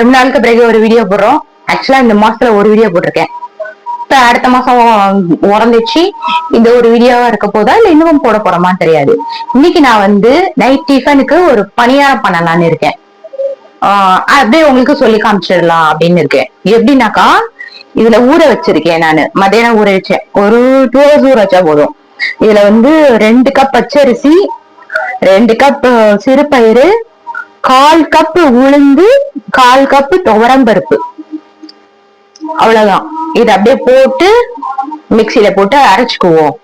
ரொம்ப நாளுக்கு பிறகு ஒரு வீடியோ போடுறோம். ஆக்சுவலா இந்த மாசத்துல ஒரு வீடியோ போட்டிருக்கேன். இப்ப அடுத்த மாசம் உறந்துச்சு. இந்த ஒரு வீடியோவா இருக்க போதா இல்ல இன்னும் போட போறோமான்னு தெரியாது. இன்னைக்கு நான் வந்து நைட் டிஃபனுக்கு ஒரு பணியாரம் பண்ணலான்னு இருக்கேன். அப்படியே உங்களுக்கு சொல்லி காமிச்சிடலாம் அப்படின்னு இருக்கேன். எப்படின்னாக்கா, இதுல ஊற வச்சிருக்கேன் நானு. மதியானம் ஊற வச்சேன். ஒரு 2 hours ஊற வச்சா போதும். இதுல வந்து 2 கப் பச்சரிசி, 2 கப் சிறுபயிறு, 1/4 கப் உளுந்து, 1/4 கப் துவரம்பருப்பு, அவ்வளவுதான். இது அப்படியே போட்டு மிக்சியில போட்டு அரைச்சுக்குவோம்.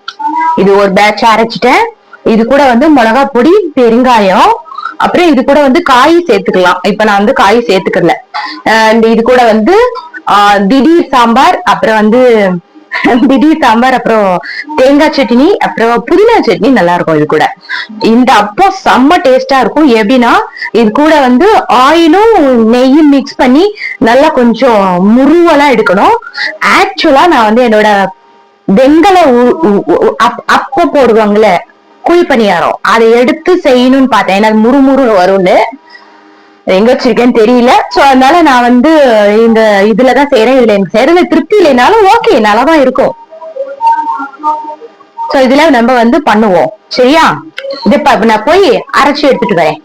இது ஒரு பேட்ச் அரைச்சிட்டேன். இது கூட வந்து மிளகா பொடி, பெருங்காயம், அப்புறம் இது கூட வந்து காய் சேர்த்துக்கலாம். இப்ப நான் வந்து காய் சேர்த்துக்கல. இது கூட வந்து திடீர் சாம்பார், அப்புறம் வந்து திடீர் சாம்பார், அப்புறம் தேங்காய் சட்னி, அப்புறம் புதினா சட்னி நல்லா இருக்கும். இது கூட இந்த அப்போ செம்ம டேஸ்டா இருக்கும். எப்படின்னா, இது கூட வந்து ஆயிலும் நெய்யும் மிக்ஸ் பண்ணி நல்லா கொஞ்சம் முருவலா எடுக்கணும். ஆக்சுவலா நான் வந்து என்னோட வெங்கல அப்ப போடுவாங்கல்ல குழி பணியாரம், அதை எடுத்து செய்யணும்னு பார்த்தேன். ஏன்னா முறுமுறு வரும்னு எங்க வச்சிருக்கேன்னு தெரியல. சோ அதனால நான் வந்து இந்த இதுலதான் செய்யறேன். இதுல எனக்கு செய்யறது திருப்தி இல்லைனாலும் ஓகே, நல்லாதான் இருக்கும். சோ இதுல நம்ம வந்து பண்ணுவோம். சரியா? இது நான் போய் அரைச்சி எடுத்துட்டு வரேன்.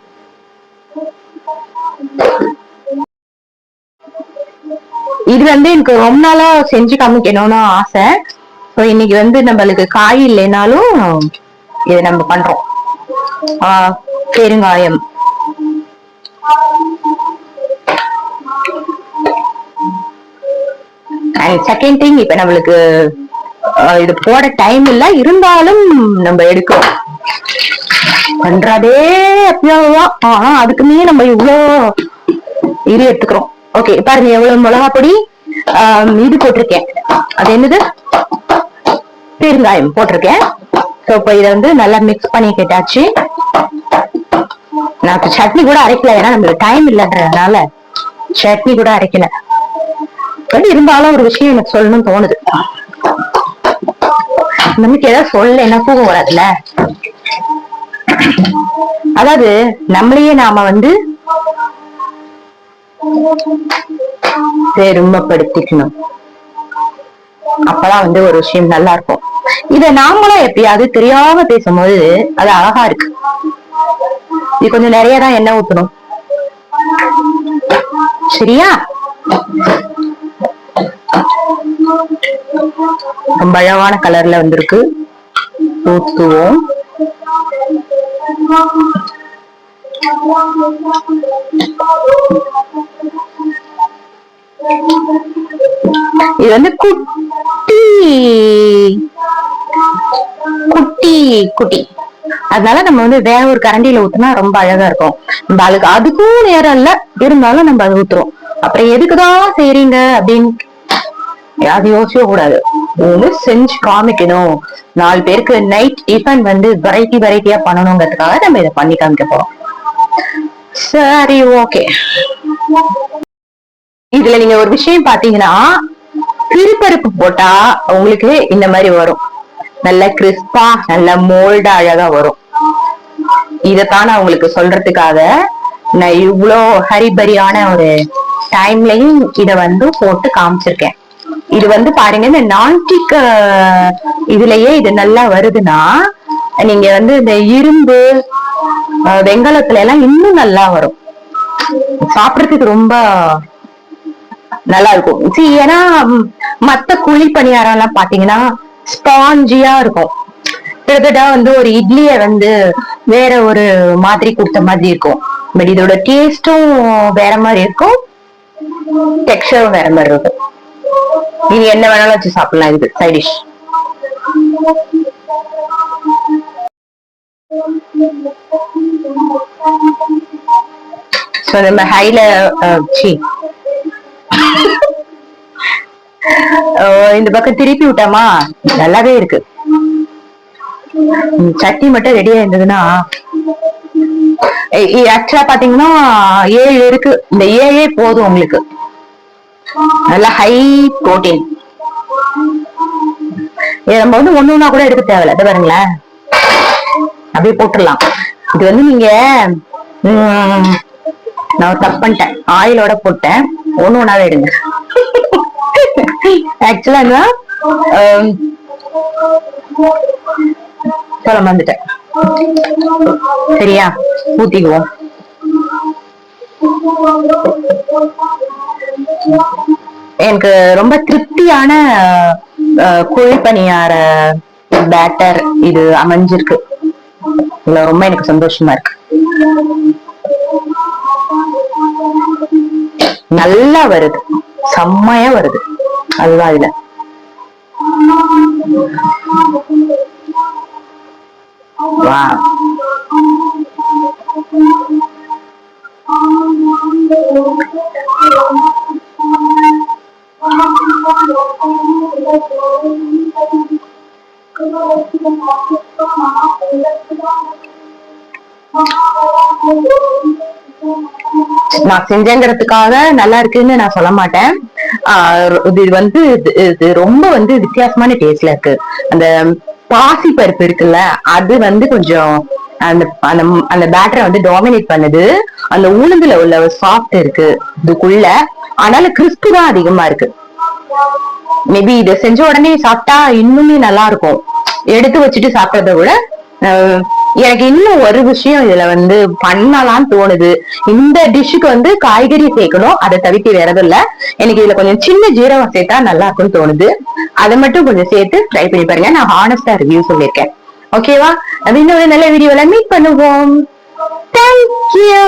இது வந்து எனக்கு ரொம்ப நாளா செஞ்சு காமிக்கணும்னு ஆசை. இன்னைக்கு வந்து நம்மளுக்கு காய் இல்லைனாலும் இதை நம்ம பண்றோம். பெருங்காயம், அண்ட் செகண்ட் திங், இப்ப நம்மளுக்கு இது போட டைம் இல்ல, இருந்தாலும் நம்ம எடுக்கிறோம். பண்றதே எப்பயாவதுதான். ஆனா அதுக்குமே நம்ம இவ்வளோ இது எடுத்துக்கிறோம். ஓகே, பாருங்க எவ்வளவு மிளகா பொடி இது போட்டிருக்கேன். அது என்னது, பெருங்காயம் போட்டிருக்கேன். இப்ப இதை வந்து நல்லா மிக்ஸ் பண்ணி கேட்டாச்சு. நான் சட்னி கூட அரைக்கல, ஏன்னா நம்மளுக்கு டைம் இல்லைன்றதுனால சட்னி கூட அரைக்கல. இருந்தாலும் ஒரு விஷயம் எனக்கு சொல்லணும்னு தோணுது. நமக்கு ஏதாவது சொல்ல என்ன தூக்கம் வராதுல்ல. அதாவது நம்மளையே நாம வந்து பெருமைப்படுத்திக்கணும். அப்பதான் வந்து ஒரு விஷயம் நல்லா இருக்கும். இத நாமளும் எப்பயாவது தெரியாம பேசும்போது அது அழகா இருக்கு. இது கொஞ்சம் நிறையதான் எண்ணெய் ஊத்தணும். சரியா? ரொம்ப அழகான கலர்ல வந்திருக்கு. ஊத்துவோம். இது வந்து குட்டி குட்டி குட்டி, அதனால நம்ம வந்து வேற ஒரு கரண்டியில ஊத்துனா ரொம்ப அழகா இருக்கும். நம்ம அதுக்கும் நேரம் இல்ல, இருந்தாலும் நம்ம அதை ஊத்துறோம். அப்புறம் எதுக்குதான் செய்றீங்க அப்படின்னு அது யோசிக்க கூடாது. செஞ்சு காமிக்கணும். 4 பேருக்கு நைட் டிஃபன் வந்து வெரைட்டியா பண்ணணுங்கிறதுக்காக நம்ம இதை பண்ணி காமிக்க போறோம். சரி, ஓகே. இதுல நீங்க ஒரு விஷயம் பாத்தீங்கன்னா, சிறுபருப்பு போட்டா உங்களுக்கு இந்த மாதிரி வரும். நல்ல கிறிஸ்பா, நல்ல மோல்டா அழகா வரும். இதத்தான் நான் உங்களுக்கு சொல்றதுக்காக நான் இவ்வளோ ஹரிபரியான ஒரு டைம்லையும் இத வந்து போட்டு காமிச்சிருக்கேன். இது வந்து பாருங்க, இந்த நான்ஸ்டிக் இதுலயே இது நல்லா வருதுன்னா, நீங்க வந்து இந்த இரும்பு வெங்கலத்துல எல்லாம் இன்னும் நல்லா வரும். சாப்பிடறதுக்கு ரொம்ப நல்லா இருக்கும். ஏன்னா மத்த குழி பணியாரம் எல்லாம் பாத்தீங்கன்னா ஸ்பாஞ்சியா இருக்கும். கிட்டத்தட்ட வந்து ஒரு இட்லிய வந்து வேற ஒரு மாதிரி கொடுத்த மாதிரி இருக்கும். பட் இதோட டேஸ்டும் வேற மாதிரி இருக்கும், டெக்ஸ்சரும் வேற மாதிரி இருக்கும். நீங்க என்ன வேணாலும் வச்சு சாப்பிடலாம். இது சைட் டிஷ். நம்ம ஹைல இந்த பக்கம் திருப்பி விட்டாமா நல்லாவே இருக்கு. சட்னி மட்டும் ரெடியா இருந்ததுன்னா, ஆக்சுவலா பாத்தீங்கன்னா 7 இருக்கு. இந்த 7 போதும் உங்களுக்கு. நல்லா ஹை புரோட்டீன். நம்ம வந்து ஒண்ணுன்னா கூட எடுக்க தேவையில்ல. இதை பாருங்களேன், அப்படியே போட்டுடலாம். இது வந்து நீங்க நான் தப்பு பண்ணிட்டேன். ஆயிலோட போட்டேன். ஒண்ணு ஒண்ணாவே எடுங்க. ஆக்சுவலா சொல்ல வந்துட்டேன். சரியா, ஊத்திக்குவோம். எனக்கு ரொம்ப திருப்தியான குழி பணியார பேட்டர் இது அமைஞ்சிருக்கு. இதுல ரொம்ப எனக்கு சந்தோஷமா இருக்கு. நல்லா வருது, செம்மையா வருது அல்வா. இதுல வா, நான் செஞ்சேங்கிறதுக்காக நல்லா இருக்குன்னு நான் சொல்ல மாட்டேன். இது வந்து இது ரொம்ப வந்து வித்தியாசமான டேஸ்ட்ல இருக்கு. அந்த பாசி பருப்பு இருக்குல்ல, அது வந்து கொஞ்சம் அந்த அந்த அந்த பேட்டரை வந்து டாமினேட் பண்ணுது. அந்த உளுந்துல உள்ள சாஃப்ட் இருக்கு இதுக்குள்ள, ஆனால கிறிஸ்பி தான் அதிகமா இருக்கு. மேபி இத செஞ்ச உடனே சாப்பிட்டா இன்னுமே நல்லா இருக்கும். எடுத்து வச்சுட்டு சாப்பிட்டதை விட எனக்கு இன்னும் ஒரு விஷயம் இதுல வந்து பண்ணலாம்னு தோணுது. இந்த டிஷ்ஷுக்கு வந்து காய்கறி சேர்க்கணும், அதை தவிர்த்து வேற எதுவும் இல்ல. எனக்கு இதுல கொஞ்சம் சின்ன ஜீரகம் சேர்த்தா நல்லா இருக்கும்னு தோணுது. அதை மட்டும் கொஞ்சம் சேர்த்து ட்ரை பண்ணி பாருங்க. நான் ஹானஸ்டா ரிவ்யூ சொல்லியிருக்கேன். ஓகேவா? அது இன்னொரு நல்ல வீடியோல மீட் பண்ணுவோம். தேங்க்யூ.